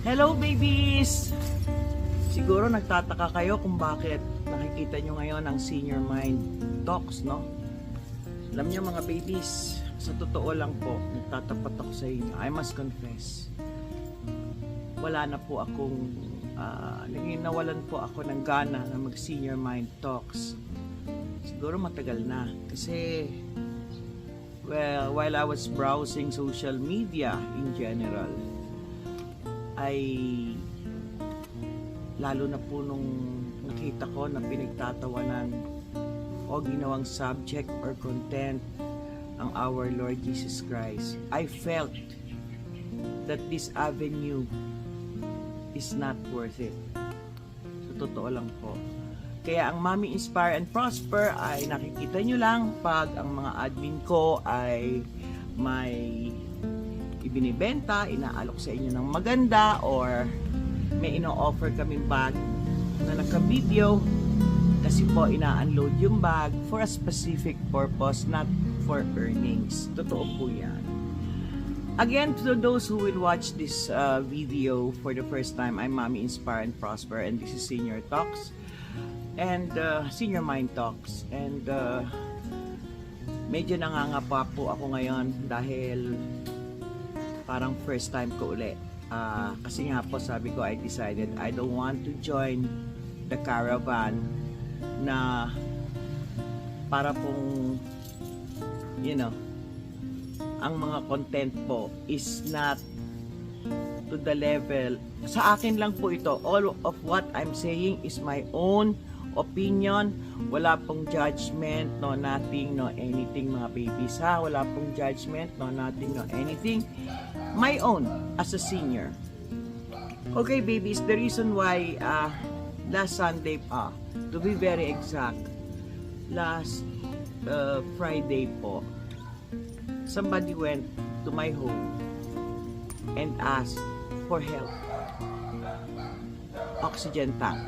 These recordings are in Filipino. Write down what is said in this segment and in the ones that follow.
Hello babies! Siguro nagtataka kayo kung bakit nakikita nyo ngayon ang Senior Mind Talks, no? Alam nyo mga babies, sa totoo lang po, nagtatapat ako sa inyo. I must confess, wala na po akong, nawalan po ako ng gana na mag Senior Mind Talks. Siguro matagal na. Kasi, well, while I was browsing social media in general, ay lalo na po nung nakita ko na pinagtatawanan o ginawang subject or content ang our Lord Jesus Christ, I felt that this avenue is not worth it. So, totoo lang po. Kaya ang Mommy Inspire and Prosper ay nakikita nyo lang pag ang mga admin ko ay may ibinibenta, inaalok sa inyo ng maganda, or may ino-offer kaming bag na naka-video kasi po ina-unload yung bag for a specific purpose, not for earnings. Totoo po yan. Again, to those who will watch this video for the first time, I'm Mommy Inspire and Prosper, and this is Senior Talks and Senior Mind Talks. And medyo nangangapa po ako ngayon dahil parang first time ko uli. Kasi nga po sabi ko, I decided I don't want to join the caravan na para pong, you know, ang mga content po is not to the level. Sa akin lang po ito. All of what I'm saying is my own opinion. Wala pong judgment, no nothing, no anything mga babies ha. Wala pong judgment, no nothing, no anything. My own as a senior. Okay babies, the reason why last Sunday to be very exact, last Friday po, somebody went to my home and asked for help. Oxygen tank.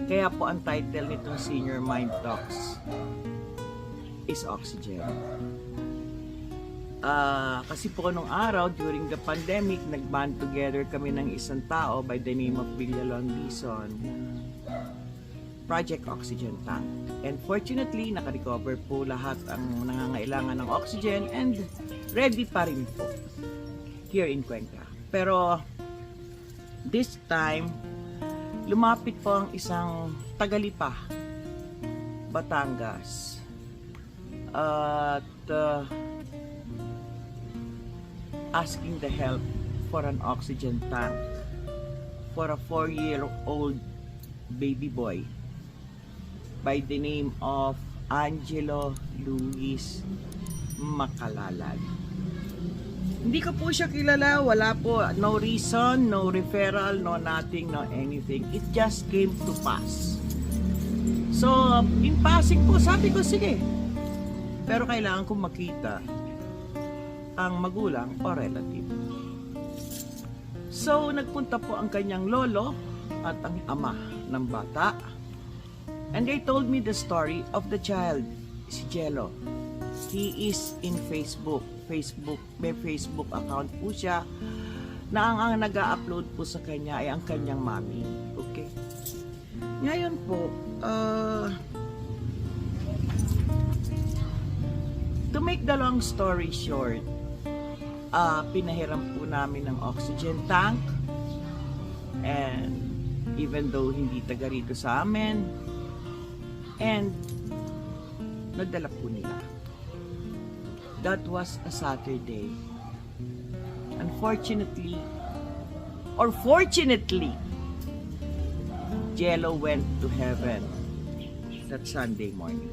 Kaya po ang title nitong Senior Mind Talks is Oxygen. Kasi po nung araw, during the pandemic, nag-band together kami ng isang tao by the name of Villalon Dizon, Project Oxygen Tank. And fortunately, naka-recover po lahat ang nangangailangan ng oxygen and ready pa rin po here in Cuenca. Pero this time, lumapit po ang isang Tagalipa, Batangas, at asking the help for an oxygen tank for a 4-year-old baby boy by the name of Angelo Luis Macalalan. Hindi ko po siya kilala, wala po, no reason, no referral, no nothing, no anything. It just came to pass. So, in passing po, sabi ko, sige. Pero kailangan kong makita ang magulang o relative. So, nagpunta po ang kanyang lolo at ang ama ng bata. And they told me the story of the child, si Jello. He is in Facebook. May Facebook account po siya na ang nag-a-upload po sa kanya ay ang kanyang mommy. Okay? Ngayon po, to make the long story short, pinahiram po namin ng oxygen tank, and even though hindi taga rito sa amin, and nadala po nila. That was a Saturday. Unfortunately, or fortunately, Jello went to heaven that Sunday morning.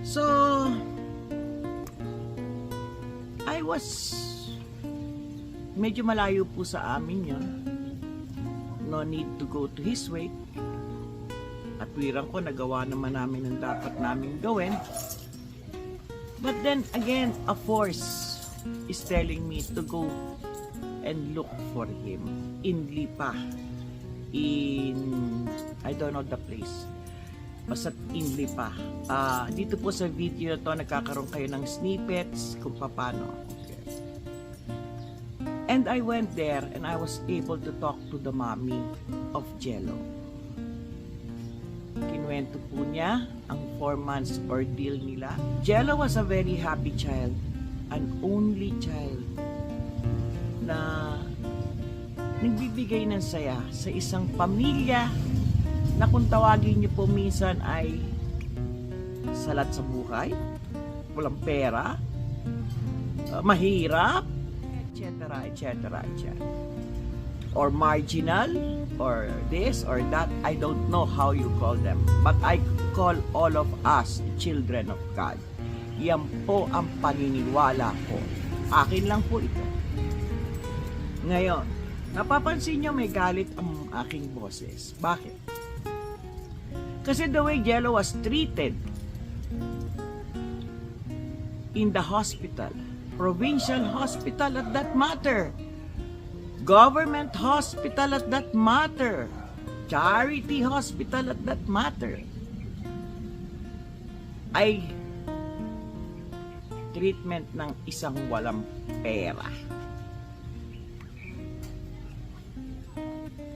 So, I was medyo malayo po sa amin yun. No need to go to his way. At wirang ko, nagawa naman namin ang dapat namin gawin. But then again, a force is telling me to go and look for him in Lipa. I don't know the place. Basta in Lipa. Dito po sa video na to, nagkakaroon kayo ng snippets kung paano. Okay. And I went there and I was able to talk to the mommy of Jello. Kinuwento po niya ang 4 months ordeal nila. Jello was a very happy child, an only child na nagbibigay ng saya sa isang pamilya na kung tawagin niyo po minsan ay salat sa buhay, walang pera, mahirap, etc., etc., etc. Or marginal, or this or that. I don't know how you call them. But I call all of us children of God. Yan po ang paniniwala ko. Akin lang po ito. Ngayon, napapansin nyo may galit ang aking boses. Bakit? Kasi the way Jello was treated in the hospital, provincial hospital at that matter, government hospital at that matter, charity hospital at that matter, ay treatment ng isang walang pera.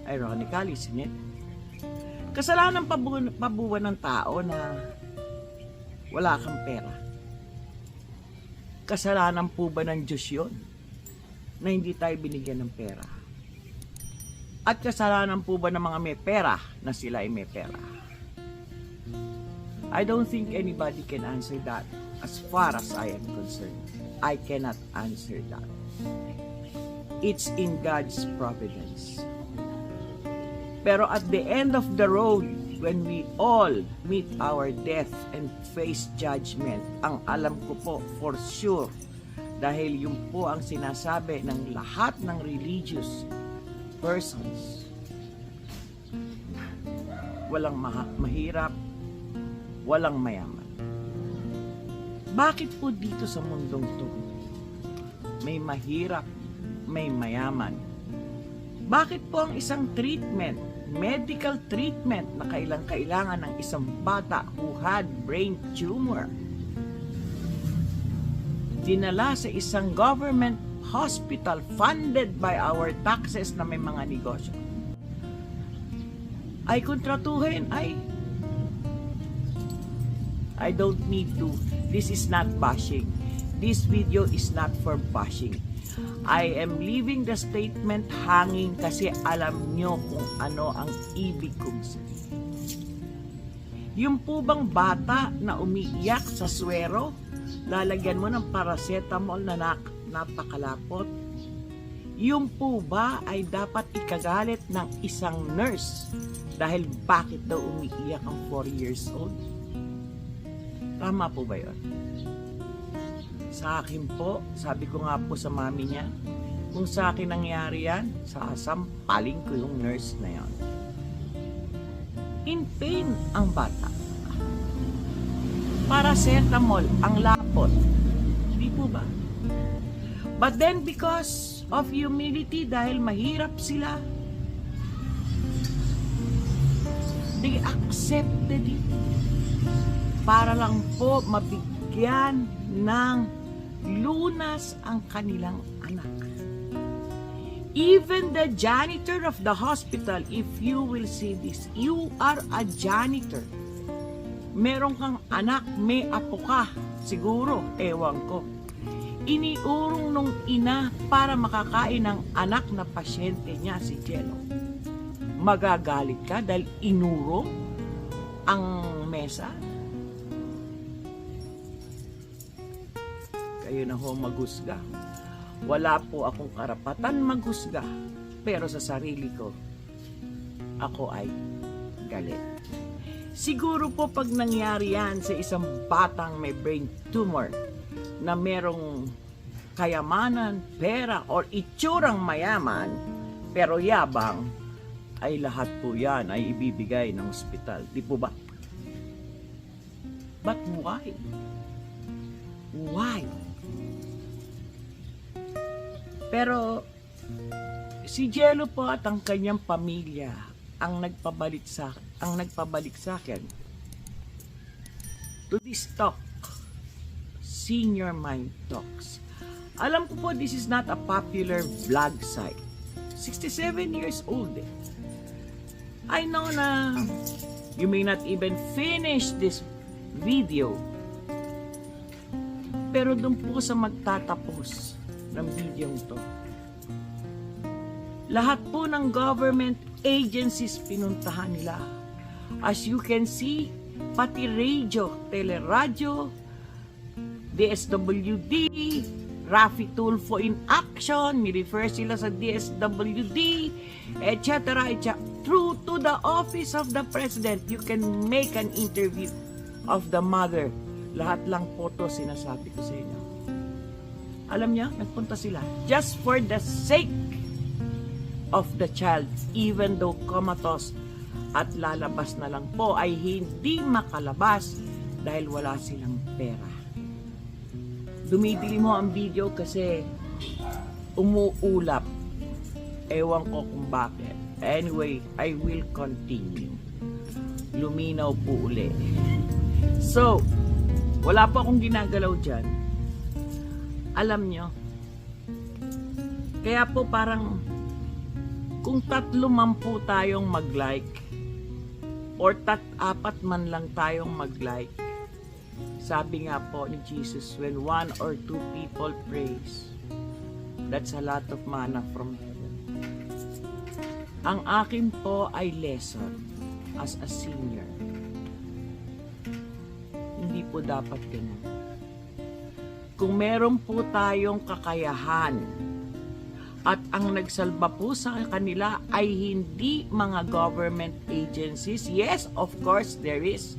Ironically, isn't it? Kasalanan pabuwan ng tao na wala kang pera. Kasalanan po ba ng Diyos yun na hindi tayo binigyan ng pera? At kasalanan po ba ng mga may pera na sila ay may pera? I don't think anybody can answer that as far as I am concerned. I cannot answer that. It's in God's providence. Pero at the end of the road, when we all meet our death and face judgment, ang alam ko po for sure, dahil yun po ang sinasabi ng lahat ng religious persons, walang mahirap, walang mayaman. Bakit po dito sa mundong to may mahirap, may mayaman? Bakit po ang isang treatment, medical treatment na kailangan ng isang bata who had brain tumor, dinala sa isang government hospital funded by our taxes na may mga negosyo, ay kontratuhin, I don't need to. This is not bashing. This video is not for bashing. I am leaving the statement hanging kasi alam nyo kung ano ang ibig kong sabihin. Yung po bang bata na umiiyak sa swero, lalagyan mo ng paracetamol na napakalapot? Yung po ba ay dapat ikagalit ng isang nurse dahil bakit daw umiiyak ang 4 years old? Tama po ba yun? Sa akin po, sabi ko nga po sa mami niya, kung sa akin nangyari yan, sasampaling ko yung nurse na yan. In pain ang bata. Paracetamol ang lapot. Di po ba? But then because of humility, dahil mahirap sila, they accepted it. Para lang po mabigyan ng lunas ang kanilang anak. Even the janitor of the hospital, if you will see this, you are a janitor. Meron kang anak, may apo ka, siguro, ewan ko. Iniurong nung ina para makakain ng anak na pasyente niya, si Jello. Magagalit ka dahil inurong ang mesa? Kayo na ho maghusga. Wala po akong karapatan maghusga, pero sa sarili ko, ako ay galit. Siguro po pag nangyari yan sa isang batang may brain tumor na merong kayamanan, pera, or itsurang mayaman, pero yabang, ay lahat po yan ay ibibigay ng ospital. Di po ba? But why? Why? Pero si Jello po at ang kanyang pamilya ang nagpabalik sa akin to this talk, Senior Mind Talks. Alam ko po, this is not a popular vlog site. 67 years old eh. I know na you may not even finish this video. Pero doon po sa magtatapos ng video to, lahat po ng government agencies pinuntahan nila. As you can see, pati radio, teleradyo, DSWD, Rafi Tulfo in action, ni-refer sila sa DSWD, etc. Through to the office of the president, you can make an interview of the mother. Lahat lang po to sinasabi ko sa inyo. Alam niya, nagpunta sila just for the sake of the child, even though comatose at lalabas na lang po, ay hindi makalabas dahil wala silang pera. Dumidili mo ang video kasi umuulap. Ewan ko kung bakit. Anyway, I will continue. Luminaw po uli. So, wala po akong ginagalaw dyan. Alam nyo, kaya po parang kung 3 man po tayong mag-like or 4 man lang tayong mag-like, sabi nga po ni Jesus, when 1 or 2 people praise, that's a lot of manna from heaven. Ang akin po ay lesson as a senior. Hindi po dapat ganun. Kung meron po tayong kakayahan at ang nagsalba po sa kanila ay hindi mga government agencies, yes, of course, there is.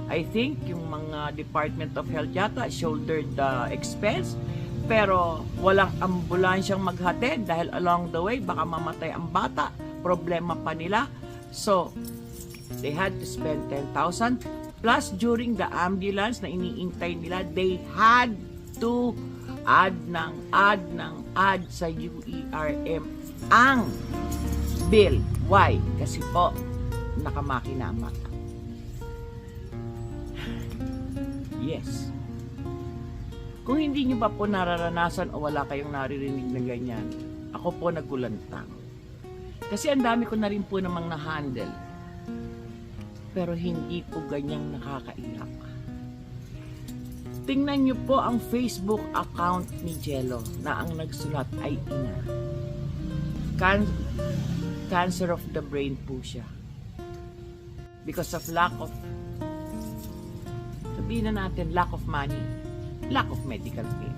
I think yung mga Department of Health yata shouldered the expense, pero walang ambulansyang maghatid dahil along the way baka mamatay ang bata, problema pa nila. So, they had to spend 10,000 plus during the ambulance na iniintay nila, they had to add sa UERM ang bill. Why? Kasi po nakamakina ang mata. Yes. Kung hindi nyo pa po nararanasan o wala kayong naririnig na ganyan, ako po nagulantang. Kasi ang dami ko na rin po namang na-handle. Pero hindi po ganyang nakakaiyak. Tingnan nyo po ang Facebook account ni Jello na ang nagsulat ay ina. Cancer of the brain po siya. Because of lack of, sabihin na natin, lack of money, lack of medical care,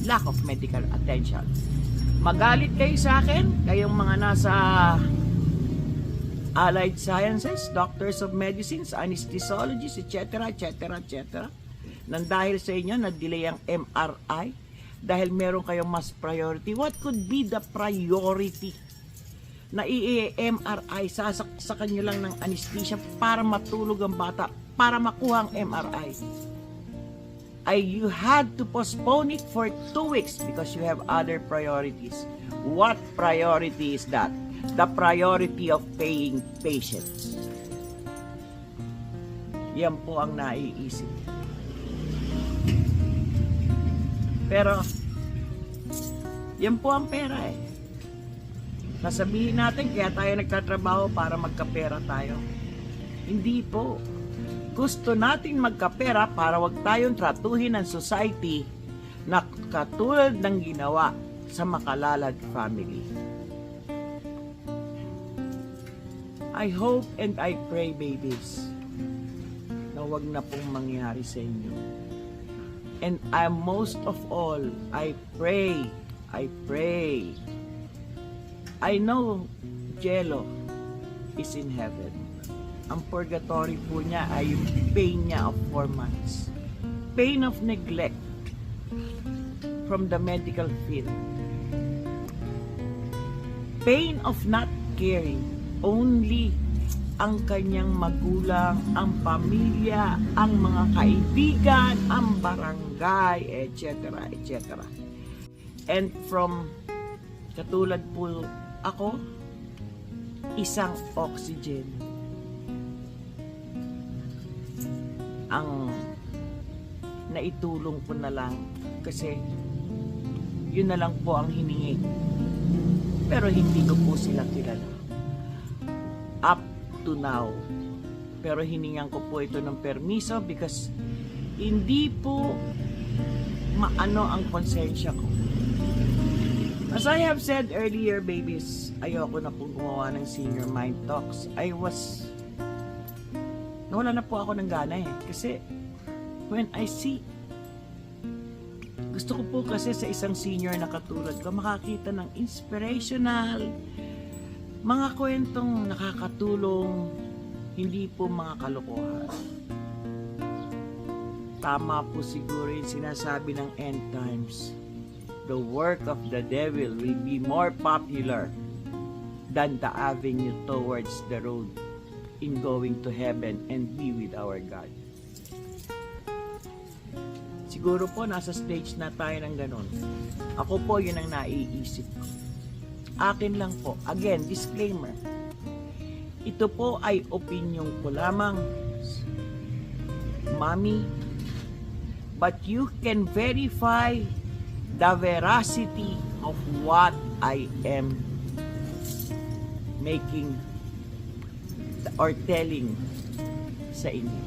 lack of medical attention. Magalit kayo sa akin, kayong mga nasa allied sciences, doctors of medicines, anesthesiologists, etc., etc., etc., nang dahil sa inyo, na-delay ang MRI, dahil meron kayong mas priority. What could be the priority na i-MRI, sasakan nyo lang ng anesthesia para matulog ang bata, para makuha ang MRI? You had to postpone it for 2 weeks because you have other priorities. What priority is that? The priority of paying patients. Yan po ang naiisip. Pero, yan po ang pera eh. Nasabihin natin, kaya tayo nagtatrabaho para magkapera tayo. Hindi po. Gusto natin magkapera para wag tayong tratuhin ng society na katulad ng ginawa sa Makalalad family. I hope and I pray, babies, na wag na pong mangyari sa inyo. And most of all, I pray. I know Jello is in heaven. Ang purgatory po niya ay yung pain niya of 4 months. Pain of neglect from the medical field. Pain of not caring. Only ang kanyang magulang, ang pamilya, ang mga kaibigan, ang barangay, etc., etc. And from, katulad po ako, isang oxygen ang naitulong ko na lang kasi Yun na lang po ang hiningi. Pero hindi ko po sila kilala. Up to now. Pero hiningan ko po ito ng permiso because hindi po maano ang konsensya ko. As I have said earlier, babies, ayoko na pong gumawa ng Senior Mind Talks. Nawala na po ako ng gana Kasi when I see, gusto ko po kasi sa isang senior na katulad ko, makakita ng inspirational, mga kwentong nakakatulong, hindi po mga kalokohan. Tama po siguro yung sinasabi ng end times. The work of the devil will be more popular than the avenue towards the road in going to heaven and be with our God. Siguro po nasa stage na tayo ng ganun. Ako po yun ang naiisip ko. Akin lang po. Again, disclaimer. Ito po ay opinion ko lamang. Mommy, but you can verify the veracity of what I am making or telling sa inyo.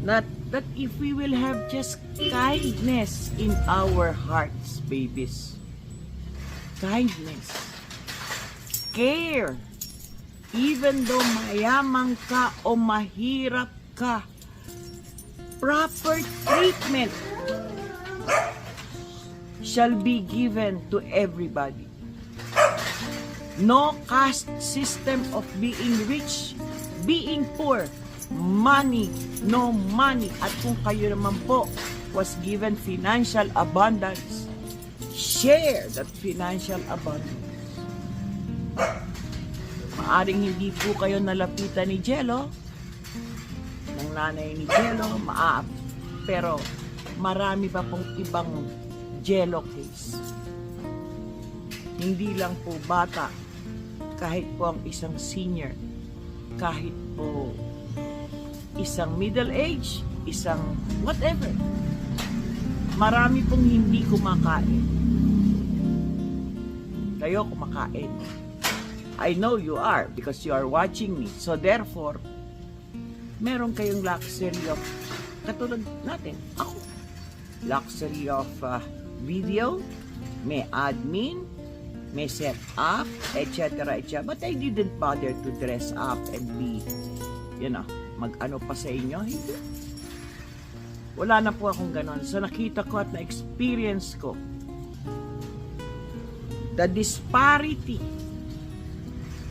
Not that if we will have just kindness in our hearts, babies. Kindness. Care. Even though mayaman ka o mahirap ka, proper treatment shall be given to everybody. No caste system of being rich, being poor, money, no money. At kung kayo naman po was given financial abundance, share that financial abundance. Maaring hindi po kayo nalapitan ni Jello, ng nanay ni Jello, pero marami pa pong ibang Jello case. Hindi lang po bata, kahit po ang isang senior, kahit po isang middle age, isang whatever. Marami pong hindi kumakain. Kayo kumakain. I know you are because you are watching me. So therefore, meron kayong luxury of, katulad natin, ako. Luxury of video, may admin, may set up, etc. etc. But I didn't bother to dress up and be, mag-ano pa sa inyo. Hindi. Wala na po akong ganon. So nakita ko at na-experience ko the disparity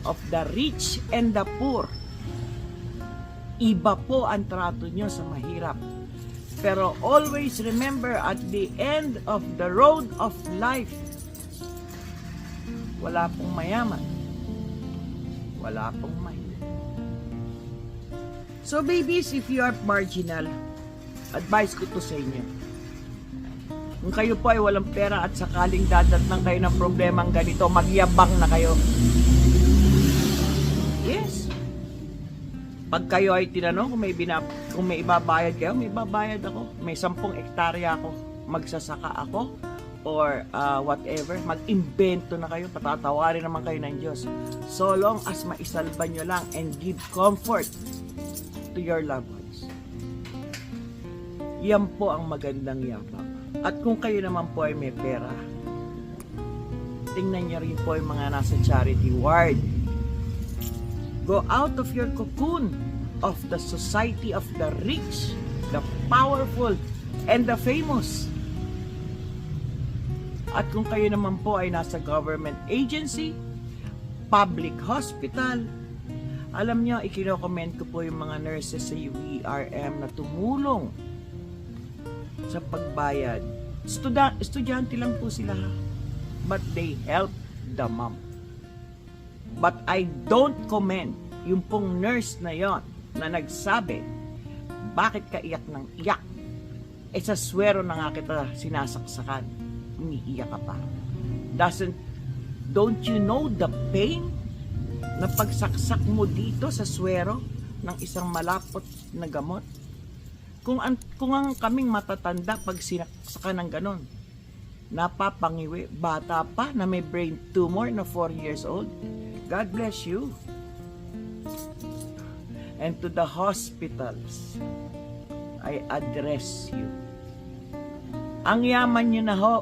of the rich and the poor. Iba po ang trato nyo sa mahirap. Pero always remember, at the end of the road of life, wala pong mayaman. Wala pong mahirap. So babies, if you are marginal, advice ko to sa inyo. Kung kayo po ay walang pera at sakaling dadatnan kayo ng problemang ganito, magyabang na kayo. Yes. Pag kayo ay tinanong kung may ibabayad kayo, may ibabayad ako. May 10 hektarya ako, magsasaka ako, or whatever, mag-imbento na kayo, patatawarin naman kayo ng Diyos. So long as maisalba nyo lang and give comfort to your loved ones. Yan po ang magandang yabang. At kung kayo naman po ay may pera, tingnan nyo rin po yung mga nasa charity ward. Go out of your cocoon of the society of the rich, the powerful, and the famous. At kung kayo naman po ay nasa government agency, public hospital, alam nyo, ikinokomment ko po yung mga nurses sa UERM na tumulong sa pagbayad. Estudyante lang po sila, but they help the mom. But I don't commend yung pong nurse na yon na nagsabi, bakit ka iyak ng iyak? Sa swero na nga kita sinasaksakan, umiiyak ka pa. Don't you know the pain na pagsaksak mo dito sa swero ng isang malapot na gamot? Kung ang kaming matatanda pag sinaksakan ng ganon, napapangiwi, bata pa na may brain tumor na 4 years old. God bless you. And to the hospitals, I address you. Ang yaman nyo na ho.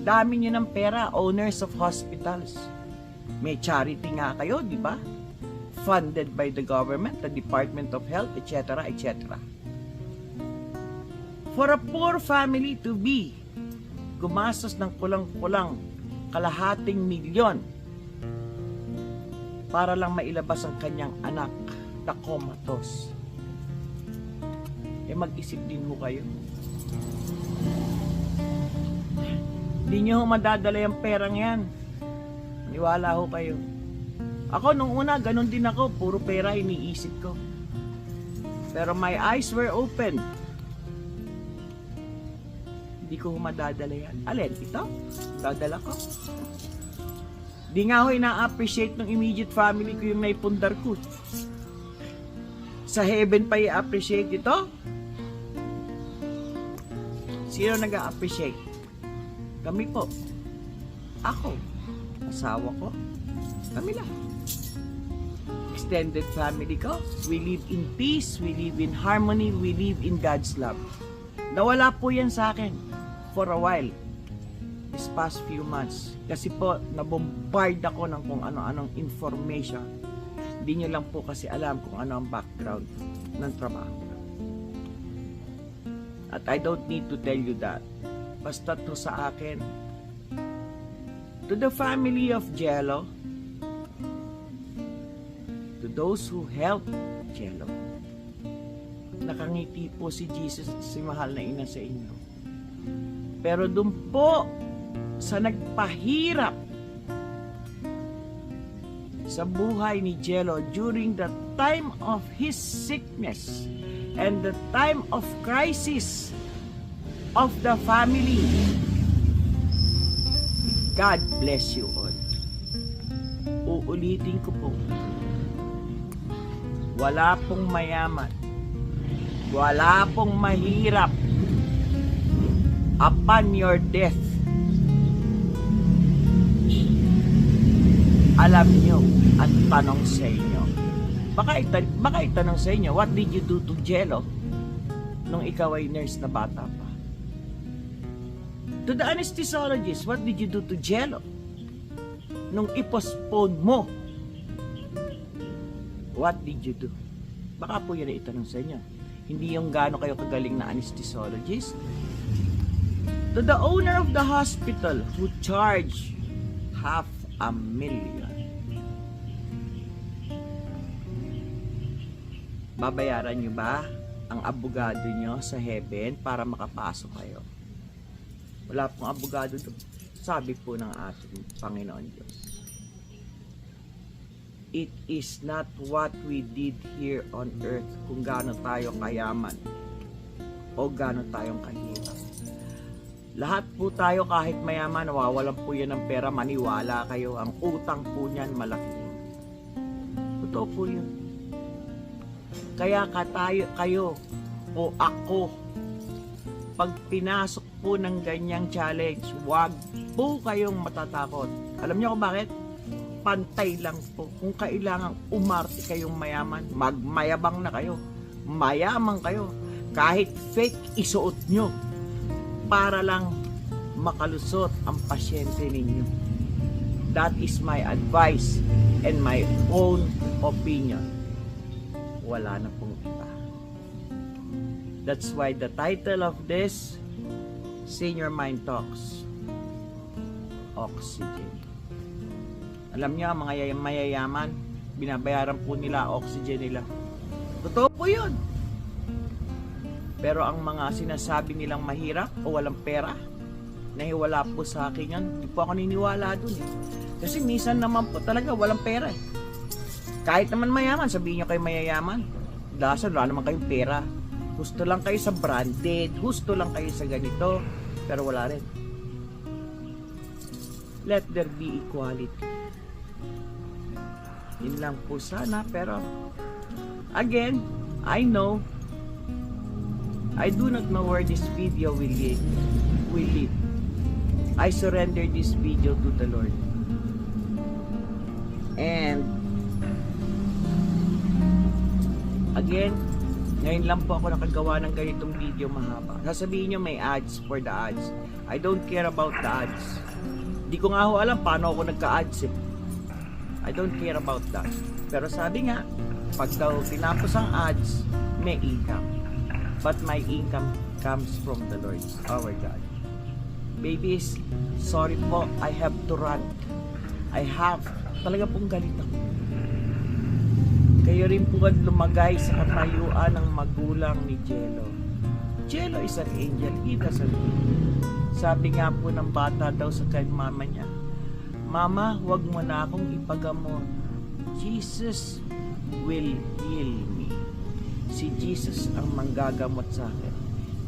Dami nyo ng pera, owners of hospitals. May charity nga kayo, di ba? Funded by the government, the Department of Health, etc., etc. For a poor family to be gumastos ng kulang-kulang kalahating milyon para lang mailabas ang kanyang anak na comatose. Mag-isip din mo kayo. Hindi nyo madadala yung perang yan. Maniwala ho kayo. Ako nung una, ganun din ako. Puro pera iniisip ko. Pero my eyes were open. Hindi ko madadala yan. Alin? Ito? Dadala ko. Di nga ho ina-appreciate ng immediate family ko yung naipundar ko. Sa heaven pa i-appreciate ito? Sino nag-a-appreciate? Kami po. Ako. Asawa ko. Kami lang. Extended family ko. We live in peace. We live in harmony. We live in God's love. Nawala po yan sa akin for a while. This past few months. Kasi po, nabombard ako ng kung ano-anong information. Hindi nyo lang po kasi alam kung ano ang background ng trabaho. At I don't need to tell you that. Basta to sa akin. To the family of Jello, to those who help Jello, nakangiti po si Jesus at si mahal na ina sa inyo. Pero dun po sa nagpahirap sa buhay ni Jello during the time of his sickness and the time of crisis of the family, God bless you all. Uulitin ko po, wala pong mayaman, wala pong mahirap. Upon your death, alam nyo ang tanong sa inyo. Baka itanong sa inyo, what did you do to Jello nung ikaw ay nurse na bata pa? To the anesthesiologist, what did you do to Jello nung ipostpone mo? What did you do? Baka po yun ay itanong sa inyo. Hindi yung gaano kayo kagaling na anesthesiologist. To the owner of the hospital who charged $500,000. Babayaran nyo ba ang abogado nyo sa heaven para makapasok kayo? Wala pong abogado doon. Sabi po ng ating Panginoon Diyos. It is not what we did here on earth kung gaano tayo kayaman o gaano tayong kahirap. Lahat po tayo kahit mayaman, nawawalan po yan ng pera, maniwala kayo, ang utang po niyan malaki. Totoo po yun. Kaya kayo o ako, pag pinasok po ng ganyang challenge, huwag po kayong matatakot. Alam niyo kung bakit? Pantay lang po. Kung kailangan umarte kayong mayaman, magmayabang na kayo. Mayaman kayo. Kahit fake, isuot nyo para lang makalusot ang pasyente ninyo. That is my advice and my own opinion. Wala na pong iba. That's why the title of this Senior Mind Talks, Oxygen. Alam niyo, mga mayayaman, binabayaran po nila oxygen nila. Totoo po yun. Pero ang mga sinasabi nilang mahirap o walang pera, nahiwala po sa akin yan. Hindi po ako niniwala dun. Kasi minsan naman po talaga walang pera. Kahit naman mayaman, sabihin nyo kayo mayayaman. Dahil wala naman kayong pera. Gusto lang kayo sa branded, gusto lang kayo sa ganito, pero wala rin. Let there be equality. Yun lang po sana, pero again, I do not know where this video will will live. I surrender this video to the Lord. And again, ngayon lang po ako nakagawa ng ganitong video mahaba. Sasabihin nyo may ads for the ads. I don't care about the ads. Di ko nga ho alam paano ako nagka-ads eh. I don't care about that. Pero sabi nga, pag daw tinapos ang ads, may income. But my income comes from the Lord, our God. Babies, sorry po, I have to run. I have. Talaga pong galit ako. Kayo rin po lumagay sa katayuan ng magulang ni Jello. Jello is an angel. He doesn't need. Sabi nga po ng bata daw sa kay mama niya, Mama, huwag mo na akong ipagamot. Jesus will heal me. Si Jesus ang manggagamot sa akin.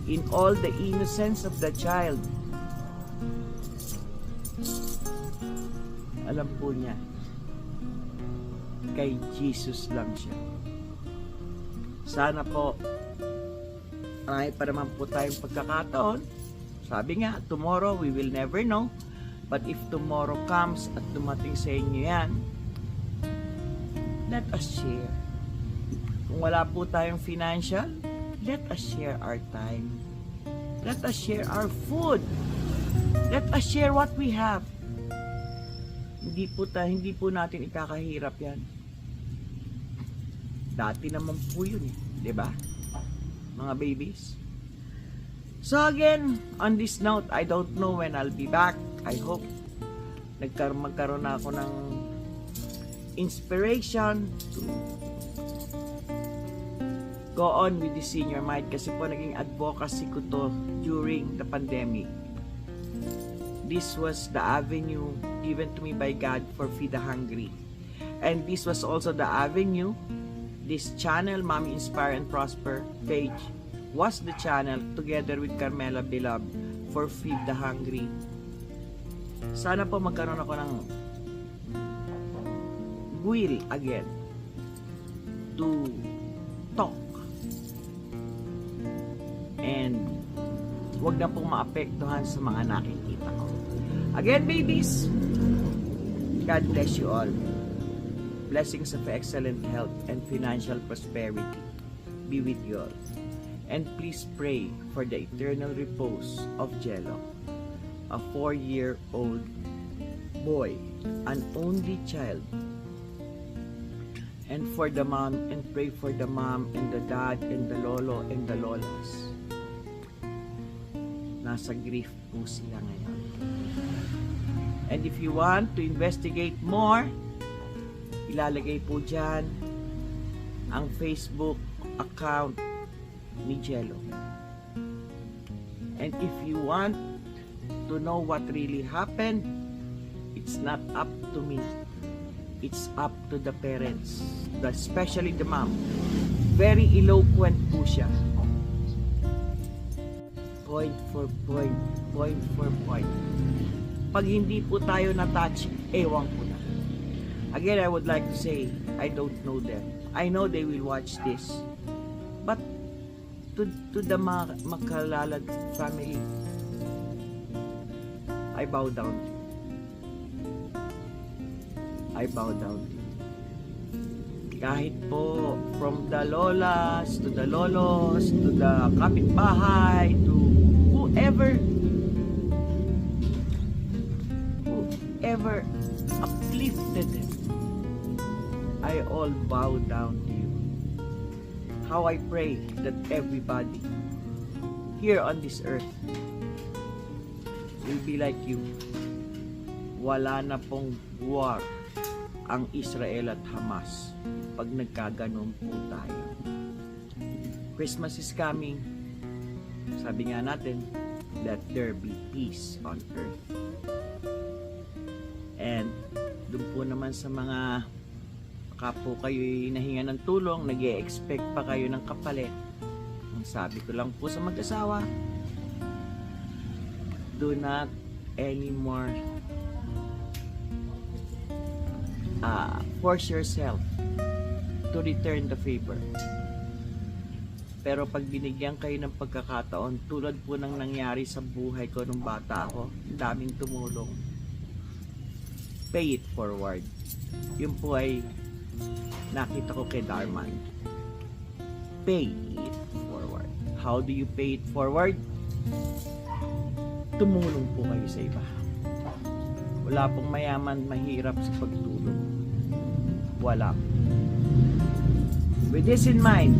In all the innocence of the child, alam po niya, kay Jesus lang siya. Sana po, marami pa naman po tayong pagkakataon. Sabi nga, tomorrow we will never know. But if tomorrow comes at dumating sa inyo yan, let us share. Kung wala po tayong financial, let us share our time. Let us share our food. Let us share what we have. Hindi po natin ikakahirap yan. Dati naman po yun eh, di ba? Mga babies. So again, on this note, I don't know when I'll be back. I hope magkaroon na ako ng inspiration to go on with the Senior Mind kasi po naging advocacy ko to during the pandemic. This was the avenue given to me by God for Feed the Hungry. And this was also the avenue, this channel, Mommy Inspire and Prosper page, was the channel together with Carmela Beloved for Feed the Hungry. Sana po magkaroon ako ng will again to talk. And wag na pong maapektuhan sa mga nakikita ko. Again, babies, God bless you all. Blessings of excellent health and financial prosperity be with you all. And please pray for the eternal repose of Jello, a 4-year-old boy, an only child. And for the mom, and pray for the mom and the dad and the lolo and the lolas. Nasa grief po sila ngayon. And if you want to investigate more, ilalagay po dyan ang Facebook account ni Jello. And if you want to know what really happened, it's not up to me. It's up to the parents, especially the mom. Very eloquent po siya. Point for point, point for point. Pag hindi po tayo na-touch, ewan ko na. Again, I would like to say, I don't know them. I know they will watch this. But to the Makalalad family, I bow down. I bow down. Kahit po from the lolas to the lolos to the kapitbahay to whoever uplifted them, I all bow down to you. How I pray that everybody here on this earth will be like you. Wala na pong war ang Israel at Hamas pag nagkaganon po tayo. Christmas is coming. Sabi nga natin, let there be peace on earth. And doon po naman sa mga kapo kayo'y nahinga ng tulong, nag-e-expect pa kayo ng kapalit. Ang sabi ko lang po sa mag-asawa, do not anymore force yourself to return the favor. Pero pag binigyan kayo ng pagkakataon, tulad po ng nangyari sa buhay ko nung bata ako, ang daming tumulong. Pay it forward. Yun po ay nakita ko kay Darman. Pay it forward. How do you pay it forward? Tumulong po kayo sa iba. Wala pong mayaman, mahirap sa pagtulong. Wala. With this in mind,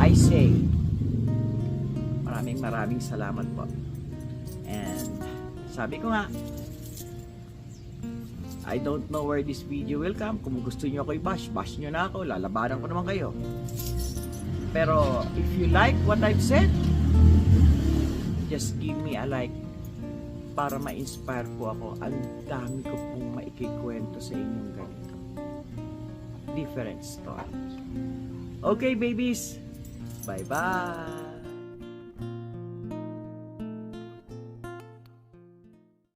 I say, maraming salamat po. And sabi ko nga, I don't know where this video will come. Kung gusto nyo ako i-bash, bash nyo na ako. Lalabanan ko naman kayo. Pero if you like what I've said, just give me a like para ma-inspire po ako. Ang dami ko pong maikikwento sa inyong ganito. Different stories. Okay, babies. Bye-bye.